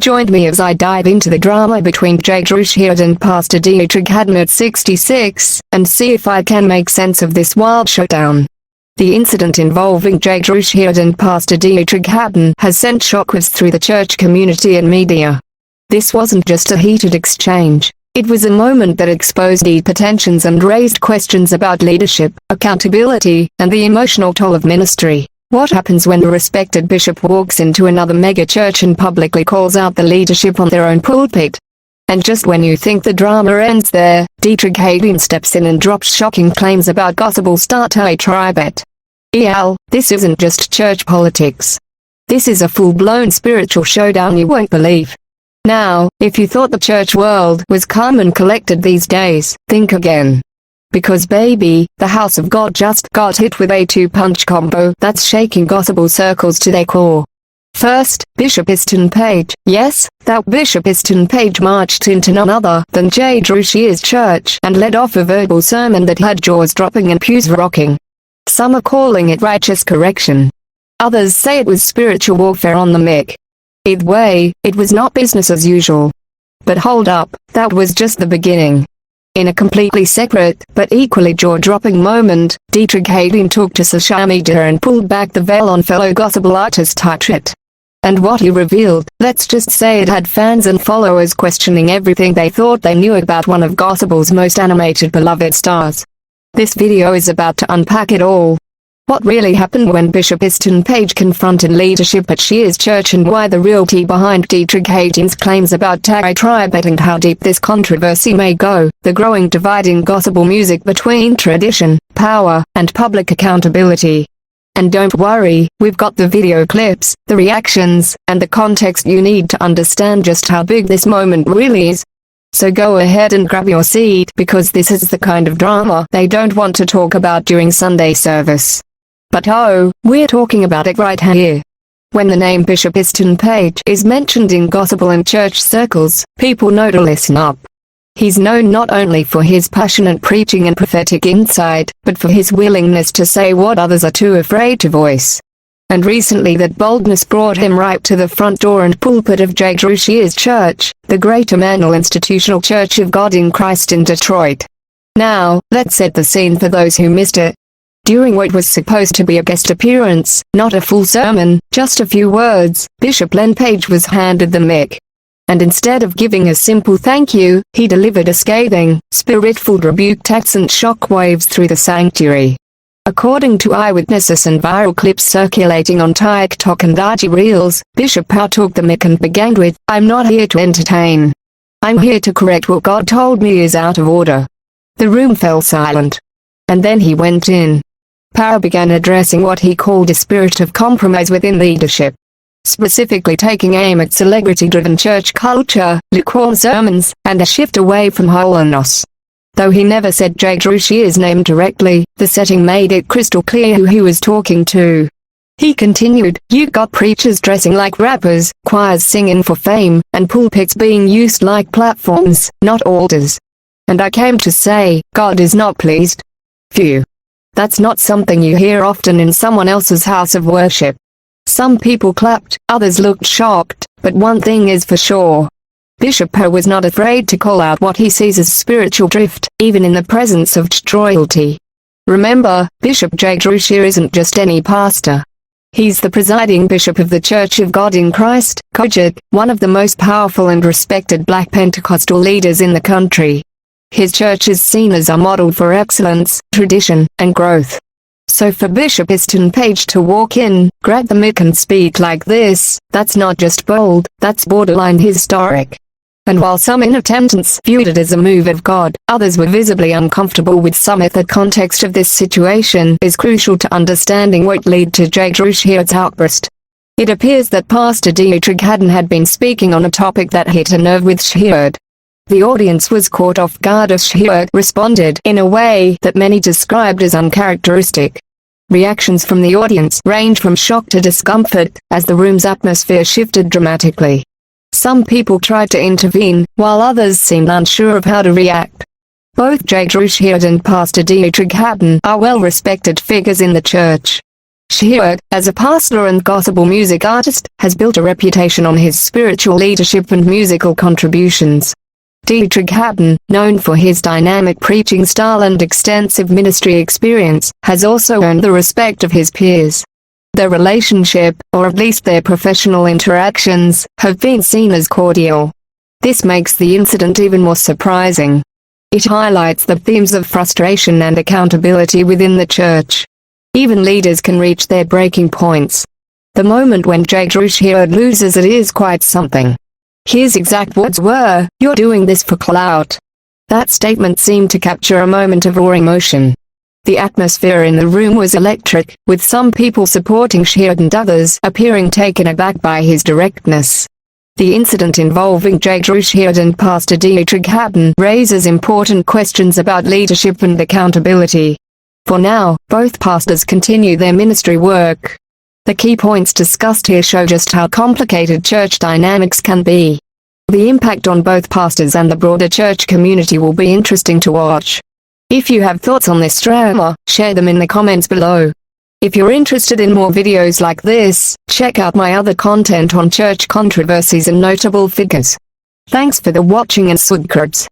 Join me as I dive into the drama between Sheard and Pastor Deitrick Haddon at 66, and see if I can make sense of this wild showdown. The incident involving Sheard and Pastor Deitrick Haddon has sent shockwaves through the church community and media. This wasn't just a heated exchange. It was a moment that exposed deep tensions and raised questions about leadership, accountability, and the emotional toll of ministry. What happens when a respected bishop walks into another megachurch and publicly calls out the leadership on their own pulpit? And just when you think the drama ends there, Deitrick Haddon steps in and drops shocking claims about gospel starter tribet. This isn't just church politics. This is a full-blown spiritual showdown you won't believe. Now, if you thought the church world was calm and collected these days, think again. Because baby, the house of God just got hit with a two-punch combo that's shaking gospel circles to their core. First, Bishop Easton Page. Yes, that Bishop Easton Page marched into none other than Sheard's church and led off a verbal sermon that had jaws dropping and pews rocking. Some are calling it righteous correction. Others say it was spiritual warfare on the mic. Either way, it was not business as usual. But hold up, that was just the beginning. In a completely separate, but equally jaw-dropping moment, Deitrick Haddon took to social media and pulled back the veil on fellow gospel artist Sheard. And what he revealed, let's just say it had fans and followers questioning everything they thought they knew about one of gospel's most animated beloved stars. This video is about to unpack it all. What really happened when Bishop Easton Page confronted leadership at Sheard's church, and why the real tea behind Deitrick Haddon's claims about tribet, and how deep this controversy may go, the growing divide in gospel music between tradition, power, and public accountability. And don't worry, we've got the video clips, the reactions, and the context you need to understand just how big this moment really is. So go ahead and grab your seat, because this is the kind of drama they don't want to talk about during Sunday service. But oh, we're talking about it right here. When the name Bishop Easton Page is mentioned in gospel and church circles, people know to listen up. He's known not only for his passionate preaching and prophetic insight, but for his willingness to say what others are too afraid to voice. And recently that boldness brought him right to the front door and pulpit of Sheard's church, the Great Emmanuel Institutional Church of God in Christ in Detroit. Now, let's set the scene for those who missed it. During what was supposed to be a guest appearance, not a full sermon, just a few words, Bishop Len Page was handed the mic. And instead of giving a simple thank you, he delivered a scathing, spirit-filled rebuke that sent shockwaves through the sanctuary. According to eyewitnesses and viral clips circulating on TikTok and IG Reels, Bishop Pow took the mic and began with, "I'm not here to entertain. I'm here to correct what God told me is out of order." The room fell silent. And then he went in. Pow began addressing what he called a spirit of compromise within leadership. Specifically taking aim at celebrity-driven church culture, lukewarm sermons, and a shift away from holiness. Though he never said Sheard's name directly, the setting made it crystal clear who he was talking to. He continued, "You got preachers dressing like rappers, choirs singing for fame, and pulpits being used like platforms, not altars. And I came to say, God is not pleased. Phew. That's not something you hear often in someone else's house of worship." Some people clapped, others looked shocked, but one thing is for sure. Bishop Pow was not afraid to call out what he sees as spiritual drift, even in the presence of church royalty. Remember, Bishop Sheard isn't just any pastor. He's the presiding bishop of the Church of God in Christ, COGIC, one of the most powerful and respected Black Pentecostal leaders in the country. His church is seen as a model for excellence, tradition, and growth. So for Bishop Easton Page to walk in, grab the mic and speak like this, that's not just bold, that's borderline historic. And while some in attendance viewed it as a move of God, others were visibly uncomfortable with some. The context of this situation is crucial to understanding what led to Sheard's outburst. It appears that Pastor Deitrick Haddon had been speaking on a topic that hit a nerve with Sheard. The audience was caught off guard as Sheard responded in a way that many described as uncharacteristic. Reactions from the audience ranged from shock to discomfort, as the room's atmosphere shifted dramatically. Some people tried to intervene, while others seemed unsure of how to react. Both Sheard and Pastor Deitrick Haddon are well-respected figures in the church. Sheard, as a pastor and gospel music artist, has built a reputation on his spiritual leadership and musical contributions. Deitrick Haddon, known for his dynamic preaching style and extensive ministry experience, has also earned the respect of his peers. Their relationship, or at least their professional interactions, have been seen as cordial. This makes the incident even more surprising. It highlights the themes of frustration and accountability within the church. Even leaders can reach their breaking points. The moment when Sheard loses it is quite something. His exact words were, "You're doing this for clout." That statement seemed to capture a moment of raw emotion. The atmosphere in the room was electric, with some people supporting Sheard and others appearing taken aback by his directness. The incident involving Sheard and Pastor Deitrick Haddon raises important questions about leadership and accountability. For now, both pastors continue their ministry work. The key points discussed here show just how complicated church dynamics can be. The impact on both pastors and the broader church community will be interesting to watch. If you have thoughts on this drama, share them in the comments below. If you're interested in more videos like this, check out my other content on church controversies and notable figures. Thanks for the watching and subscribes.